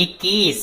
21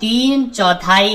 3/4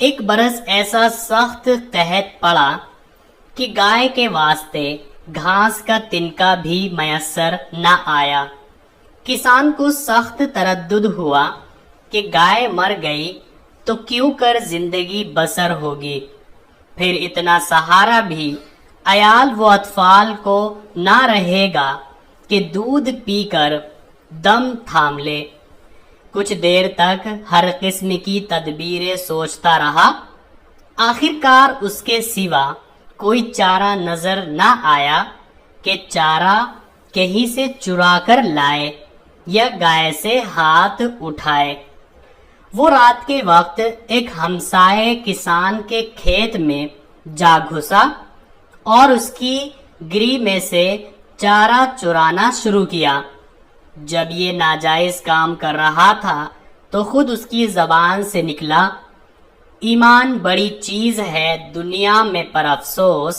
ایک برس ایسا سخت قحط پڑا کہ گائے کے واسطے گھاس کا تنکا بھی میسر نہ آیا۔ کسان کو سخت تردد ہوا کہ گائے مر گئی تو کیوں کر زندگی بسر ہوگی، پھر اتنا سہارا بھی عیال و اطفال کو نہ رہے گا کہ دودھ پی کر دم تھام لے۔ کچھ دیر تک ہر قسم کی تدبیریں سوچتا رہا، آخر کار اس کے سوا کوئی چارہ نظر نہ آیا کہ چارہ کہیں سے چرا کر لائے یا گائے سے ہاتھ اٹھائے۔ وہ رات کے وقت ایک ہمسائے کسان کے کھیت میں جا گھسا اور اس کی گری میں سے چارہ چرانا شروع کیا۔ جب یہ ناجائز کام کر رہا تھا تو خود اس کی زبان سے نکلا، ایمان بڑی چیز ہے دنیا میں پر افسوس،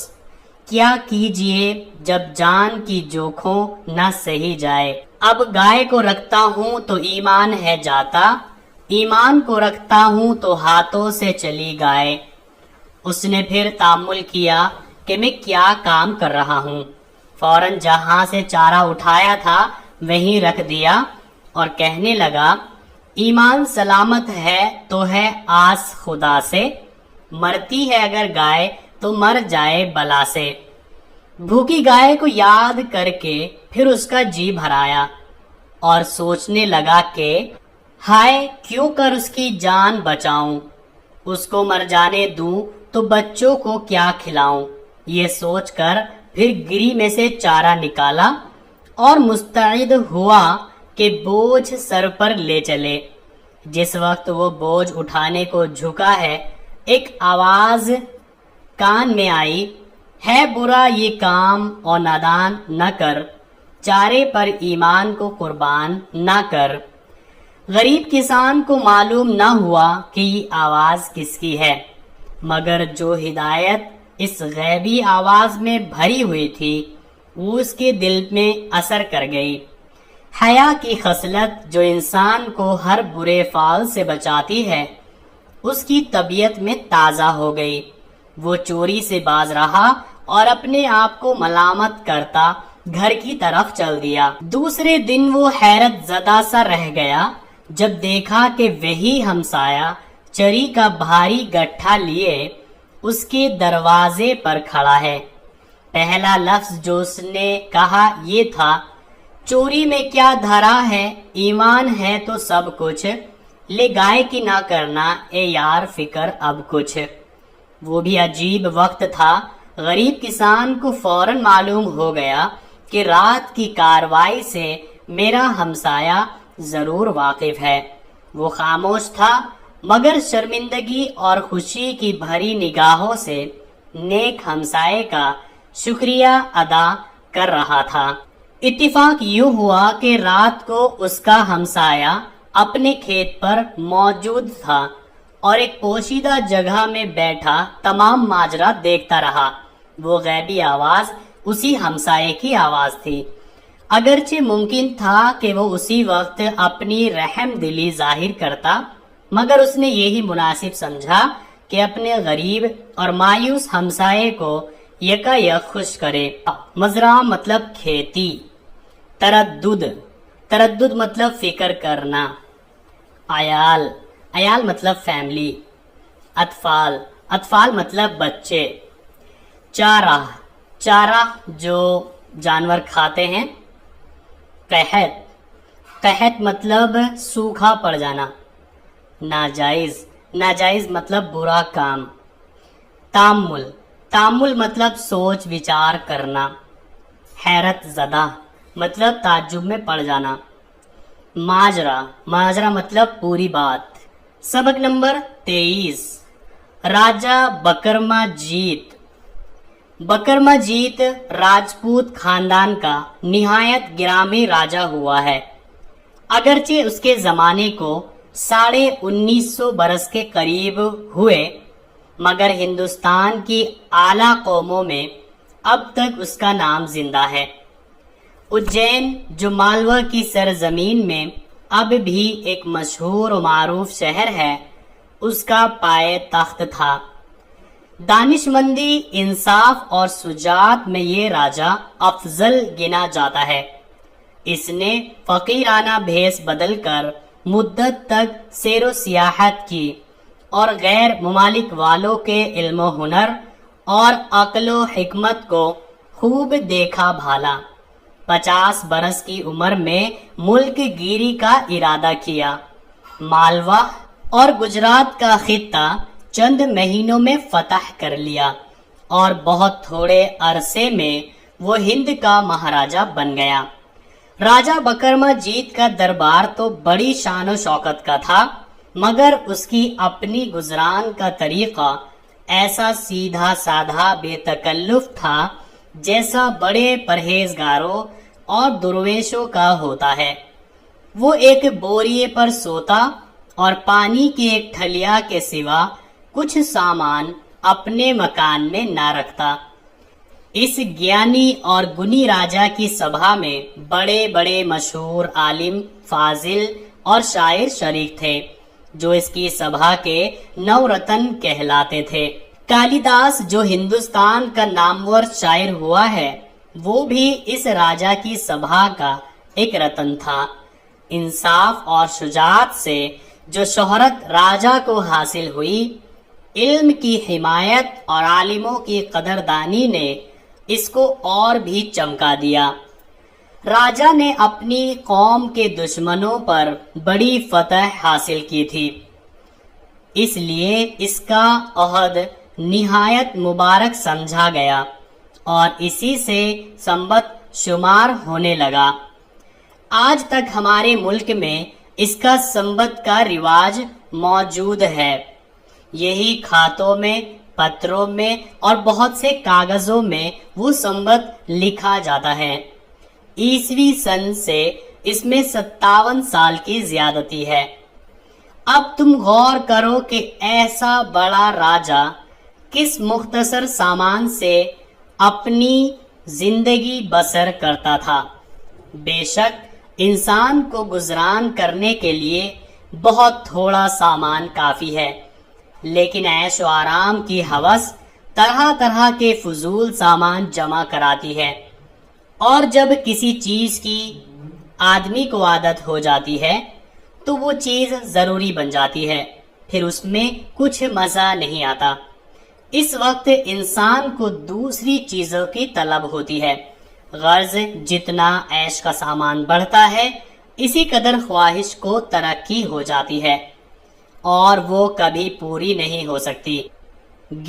کیا کیجئے جب جان کی جوکھوں نہ سہی جائے۔ اب گائے کو رکھتا ہوں تو ایمان ہے جاتا، ایمان کو رکھتا ہوں تو ہاتھوں سے چلی گائے۔ اس نے پھر تأمل کیا کہ میں کیا کام کر رہا ہوں، فوراً جہاں سے چارہ اٹھایا تھا وہیں رکھ دیا اور کہنے لگا، ایمان سلامت ہے تو ہے آس خدا سے، مرتی ہے اگر گائے تو مر جائے بلا سے۔ بھوکی گائے کو یاد کر کے پھر اس کا جی بھرایا اور سوچنے لگا کہ ہائے کیوں کر اس کی جان بچاؤں، اس کو مر جانے دوں تو بچوں کو کیا کھلاؤں۔ یہ سوچ کر پھر گری میں سے چارہ نکالا اور مستعد ہوا کہ بوجھ سر پر لے چلے۔ جس وقت وہ بوجھ اٹھانے کو جھکا ہے، ایک آواز کان میں آئی، ہے برا یہ کام اور نادان نہ کر، چارے پر ایمان کو قربان نہ کر۔ غریب کسان کو معلوم نہ ہوا کہ یہ آواز کس کی ہے، مگر جو ہدایت اس غیبی آواز میں بھری ہوئی تھی وہ اس کے دل میں اثر کر گئی۔ حیا کی خصلت جو انسان کو ہر برے فعل سے بچاتی ہے، اس کی طبیعت میں تازہ ہو گئی۔ وہ چوری سے باز رہا اور اپنے آپ کو ملامت کرتا گھر کی طرف چل دیا۔ دوسرے دن وہ حیرت زدہ سا رہ گیا جب دیکھا کہ وہی ہمسایہ چری کا بھاری گٹھا لیے اس کے دروازے پر کھڑا ہے۔ پہلا لفظ جو اس نے کہا یہ تھا، چوری میں کیا دھرا ہے، ایمان ہے تو سب کچھ، لے گائے کی نہ کرنا اے یار فکر اب کچھ۔ وہ بھی عجیب وقت تھا، غریب کسان کو فوراً معلوم ہو گیا کہ رات کی کاروائی سے میرا ہمسایہ ضرور واقف ہے۔ وہ خاموش تھا مگر شرمندگی اور خوشی کی بھری نگاہوں سے نیک ہمسائے کا شکریہ ادا کر رہا تھا۔ اتفاق یوں ہوا کہ رات کو اس کا ہمسایہ اپنے کھیت پر موجود تھا اور ایک پوشیدہ جگہ میں بیٹھا تمام ماجرا دیکھتا رہا۔ وہ غیبی آواز اسی ہمسائے کی آواز تھی۔ اگرچہ ممکن تھا کہ وہ اسی وقت اپنی رحم دلی ظاہر کرتا، مگر اس نے یہی مناسب سمجھا کہ اپنے غریب اور مایوس ہمسائے کو یکا یک خوش کرے۔ مزرعہ مطلب کھیتی، تردد مطلب فکر کرنا، عیال مطلب فیملی، اطفال مطلب بچے، چارہ جو جانور کھاتے ہیں، قحط مطلب سوکھا پڑ جانا، ناجائز مطلب برا کام، تامل مطلب سوچ وچار کرنا، حیرت زدہ مطلب تعجب میں پڑ جانا، ماجرا مطلب پوری بات۔ سبق نمبر 23، راجہ بکرما جیت راجپوت خاندان کا نہایت گرامی راجہ ہوا ہے۔ اگرچہ اس کے زمانے کو 1950 برس کے قریب ہوئے، مگر ہندوستان کی اعلیٰ قوموں میں اب تک اس کا نام زندہ ہے۔ اجین جو مالوا کی سرزمین میں اب بھی ایک مشہور و معروف شہر ہے، اس کا پائے تخت تھا۔ دانشمندی، انصاف اور شجاعت میں یہ راجا افضل گنا جاتا ہے۔ اس نے فقیرانہ بھیس بدل کر مدت تک سیر و سیاحت کی اور غیر ممالک والوں کے علم و ہنر اور عقل و حکمت کو خوب دیکھا بھالا۔ 50 برس کی عمر میں ملک گیری کا ارادہ کیا۔ مالوا اور گجرات کا خطہ چند مہینوں میں فتح کر لیا اور بہت تھوڑے عرصے میں وہ ہند کا مہاراجا بن گیا۔ راجا بکرما جیت کا دربار تو بڑی شان و شوکت کا تھا، مگر اس کی اپنی گزران کا طریقہ ایسا سیدھا سادھا بے تکلف تھا جیسا بڑے پرہیزگاروں اور درویشوں کا ہوتا ہے۔ وہ ایک بوریے پر سوتا اور پانی کی ایک ٹھلیا کے سوا کچھ سامان اپنے مکان میں نہ رکھتا۔ اس گیانی اور گنی راجا کی سبھا میں بڑے بڑے مشہور عالم، فاضل اور شاعر شریک تھے، جو اس کی سبھا کے نورتن کہلاتے تھے۔ کالیداس جو ہندوستان کا نامور شاعر ہوا ہے، وہ بھی اس راجا کی سبھا کا ایک رتن تھا۔ انصاف اور شجاعت سے جو شہرت راجا کو حاصل ہوئی، علم کی حمایت اور عالموں کی قدردانی نے اس کو اور بھی چمکا دیا۔ راجا نے اپنی قوم کے دشمنوں پر بڑی فتح حاصل کی تھی، اس لیے اس کا عہد نہایت مبارک سمجھا گیا اور اسی سے سنبت شمار ہونے لگا۔ آج تک ہمارے ملک میں اس کا سنبت کا رواج موجود ہے۔ یہی کھاتوں میں، پتروں میں اور بہت سے کاغذوں میں وہ سنبت لکھا جاتا ہے۔ عیسوی سن سے اس میں 57 سال کی زیادتی ہے۔ اب تم غور کرو کہ ایسا بڑا راجا کس مختصر سامان سے اپنی زندگی بسر کرتا تھا۔ بے شک انسان کو گزران کرنے کے لیے بہت تھوڑا سامان کافی ہے، لیکن عیش و آرام کی ہوس طرح طرح کے فضول سامان جمع کراتی ہے، اور جب کسی چیز کی آدمی کو عادت ہو جاتی ہے تو وہ چیز ضروری بن جاتی ہے، پھر اس میں کچھ مزہ نہیں آتا۔ اس وقت انسان کو دوسری چیزوں کی طلب ہوتی ہے۔ غرض جتنا عیش کا سامان بڑھتا ہے، اسی قدر خواہش کو ترقی ہو جاتی ہے اور وہ کبھی پوری نہیں ہو سکتی۔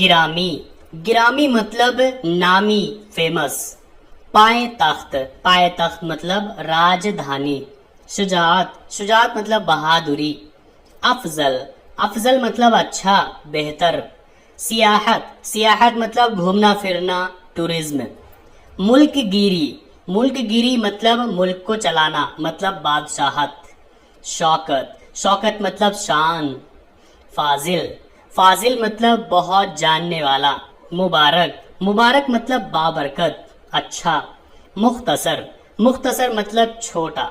گرامی، گرامی مطلب نامی، فیمس۔ پائے تخت، پائے تخت مطلب راجدھانی۔ شجاعت، شجاعت مطلب بہادری۔ افضل، افضل مطلب اچھا، بہتر۔ سیاحت، سیاحت مطلب گھومنا پھرنا، ٹورزم۔ ملک گیری، ملک گیری مطلب ملک کو چلانا، مطلب بادشاہت۔ شوکت، شوکت مطلب شان۔ فاضل، فاضل مطلب بہت جاننے والا۔ مبارک، مبارک مطلب بابرکت، اچھا۔ مختصر، مختصر مطلب چھوٹا۔